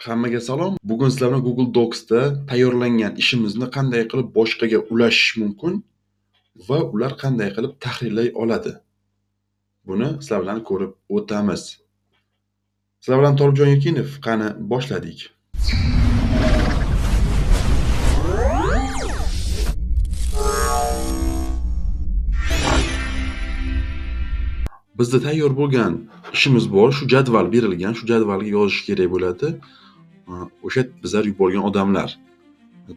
Hammaga salom. Bugun sizlar bilan Google Docsda tayyorlangan ishimizni qanday qilib boshqaga ulashish mumkin va ular qanday qilib tahrirlay oladi. Buni sizlar bilan ko'rib o'tamiz. Sizlar bilan Tolibjon Erkinov, qani boshladik. Bizda tayyor bo'lgan ishimiz bor, shu jadval berilgan, shu jadvalga yozish kerak bo'ladi. O'sha bizlar yuborgan odamlar.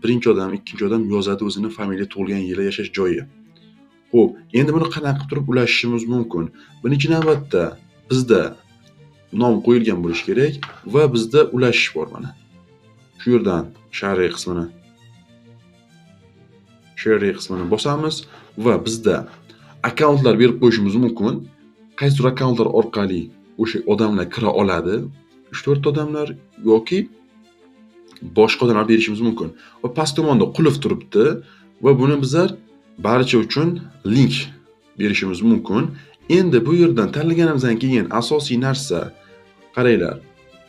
Birinchi odam, ikkinchi odam yozadi o'zini familiya, tug'ilgan yili, yashash joyi. Xo'p, endi buni qanaqa qilib turib ulashishimiz mumkin? Birinchi navbatda bizda nom qo'yilgan bo'lishi kerak va bizda ulashish bor mana. Shu yerdan share qismini bosamiz va bizda akkauntlar berib qo'yishimiz mumkin. Qaysi akkauntlar orqali o'sha odamlar kira oladi? 3-4 ta odamlar yoki boshqa odamlar berishimiz mumkin. Va past tomonda qulf turibdi va buni bizlar barcha uchun link berishimiz mumkin. Endi bu yerdan tanlaganimizdan keyin asosiy narsa, qaranglar,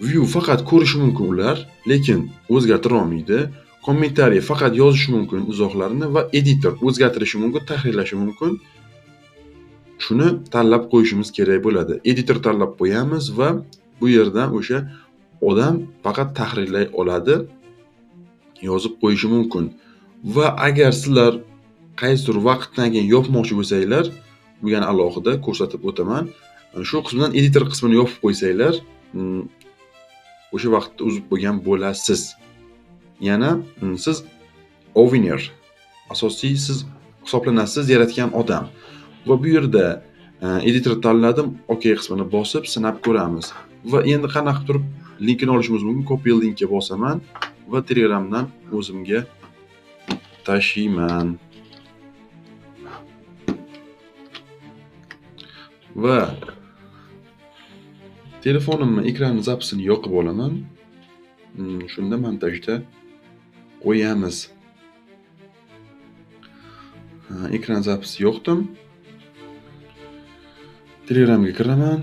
view faqat ko'rish mumkin ular, lekin o'zgartira olmaydi. Kommentariy faqat yozish mumkin izohlarini va editor o'zgartirishi mumkin, tahrirlashi mumkin. Shuni tanlab qo'yishimiz kerak bo'ladi. Editor tanlab qo'yamiz va bu yerdan o'sha odam faqat tahrirlay oladi, yozib qo'yishi mumkin. Va agar sizlar qaysidir vaqtdan keyin yopmoqchi bo'lsanglar, bu yana alohida ko'rsatib o'taman. Shu qismdan editor qismini yopib qo'ysanglar, o'sha vaqtda uzib qo'ygan bo'lasiz. Yana siz owner, asosiy siz hisoblanasiz, yaratgan odam. Va bu yerda editor tanladim, OK qismini bosib sinab ko'ramiz. Va endi qanaqa turib linkini olishimiz mumkin? Copy linkga bosaman va Telegramdan o'zimga tashiyman. Va telefonimni ekran zapisini yoqib olaman. Shunda montajda qo'yamiz. Ekran zapisi yoqdim. Telegramga kiraman.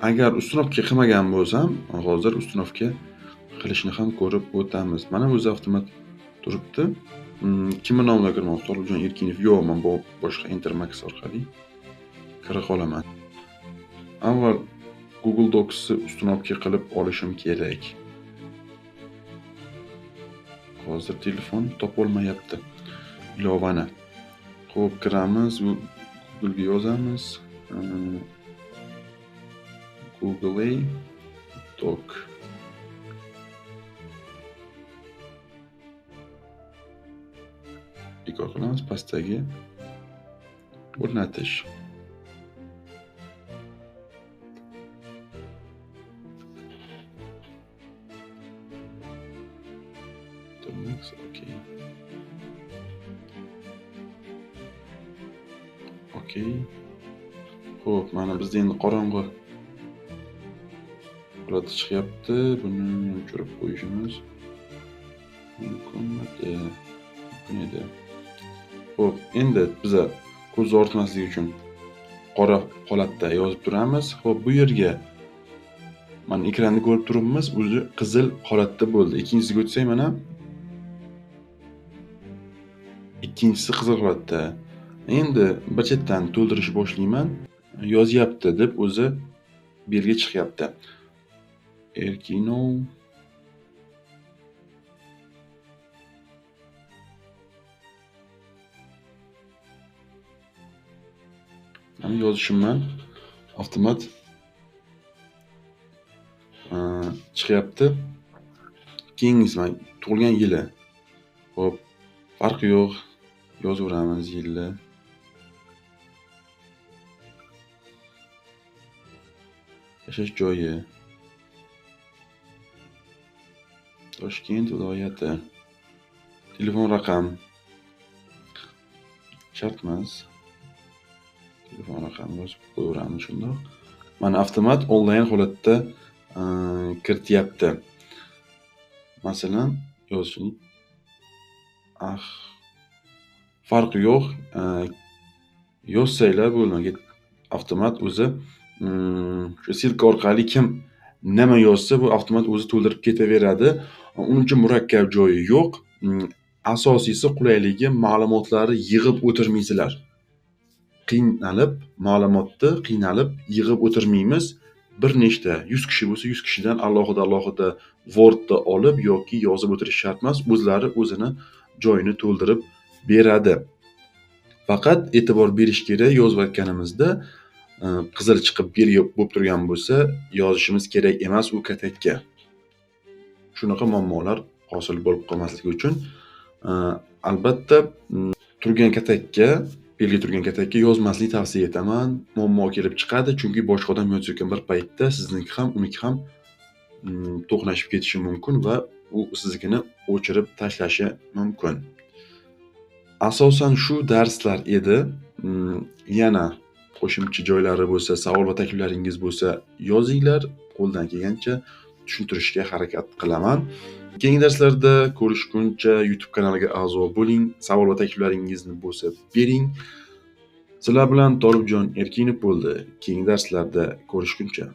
Agar ustunovka qilmagan bo'lsam, hozir ustunovka qilishni ham ko'rib o'tamiz. Mana o'zi avtomat turibdi. Kimni nomiga kirmoqchi? Tolibjon Erkinov. Yo'q, men bu boshqa Intermax orqali kira qolaman. Avval Google Docs'ni ustunovka qilib olishim kerak. Hozir telefon topolmayapti. Ilovani. Xo'p, kiramiz, Google'ga yozamiz. Google Doc. Bekor qilamiz, pastdagi o'rnatish. OK. Xo'p, mana bizda endi qorong'i holatda chiqyapti. Buni o'chirib qo'yishimiz mumkin edi. Xo'p, endi biza ko'z ortmasligi uchun qora holatda yozib turamiz. Xo'p, bu yerga mana ekranni ko'rib turibmiz, o'zi qizil holatda bo'ldi. Ikkinchisiga o'tsak mana ikkinchisi qizil holatda. Endi bir chetdan to'ldirishni boshlayman. Yozyapti deb o'zi belgi chiqyapti. Erkinov mana yozishimman, avtomat chiqyapti. Keyingisi tug'ilgan yili. Xo'p, farqi yo'q. Yozaveramiz yilni. Yashash joyi. Toshkent viloyati. Telefon raqam. Shart emas. Telefon raqamini yozib qo'yaveramiz shundoq. Mana avtomat onlayn holatda kirityapti. Masalan, yozishni farqi yo'q. Yozsanglar bo'lmaydi. Avtomat o'zi shu silka orqali kim nima yozsa, bu avtomat o'zi to'ldirib ketaveradi. Ununcha murakkab joyi yo'q. Asosiysi qulayligi, ma'lumotlarni yig'ib o'tirmaysizlar. Qiynalib yig'ib o'tirmaymiz. Bir nechta 100 kishi bo'lsa, 100 kishidan alohida Word'da olib yoki yozib o'tirish shart emas, o'zlari o'zini joyini to'ldirib beradi. Faqat e'tibor berish kerak, yozayotganimizda qizil chiqib bo'lib turgan bo'lsa, yozishimiz kerak emas u katakka. Shunaqa muammolar hosil bo'lib qolmasligi uchun albatta turgan katakka, belgi turgan katakka yozmaslikni tavsiya etaman. Muammo kelib chiqadi, chunki boshqa odam yozayotgan bir paytda sizniki ham, uniki ham to'qnashib ketishi mumkin va u siznikini o'chirib tashlashi mumkin. Asosan shu darslar edi. Yana qo'shimcha joylari bo'lsa, savol va takliflaringiz bo'lsa, yozinglar. Qo'ldan kelgancha tushuntirishga harakat qilaman. Keyingi darslarda ko'rishguncha YouTube kanaliga a'zo bo'ling. Savol va takliflaringizni bo'lsa bering. Sizlar bilan Tolibjon Erkinov bo'ldi. Keyingi darslarda ko'rishguncha